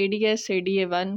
ADS/ADA1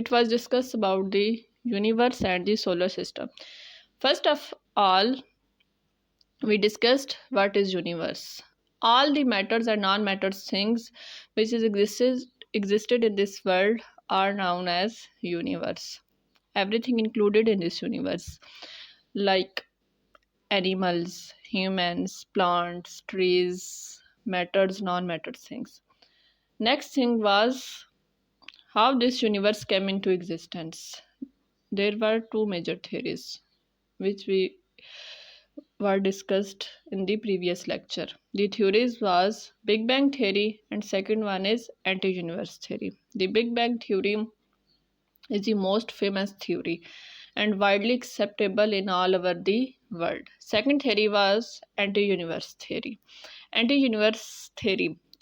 it was discussed about the universe and the solar system. First of all, we discussed what is universe. All the matters and non-matters things which existed in this world are known as universe. Everything included in this universe, like animals, humans, plants, trees, matters, non-matters things. Next thing was how this universe came into existence. There were two major theories which we were discussed in the previous lecture. The theories was Big Bang theory and second one is anti-universe theory. The Big Bang theory is the most famous theory and widely acceptable in all over the world. Second theory was anti-universe theory. Anti-universe theory.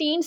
3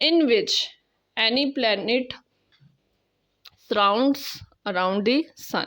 in which any planet surrounds around the sun،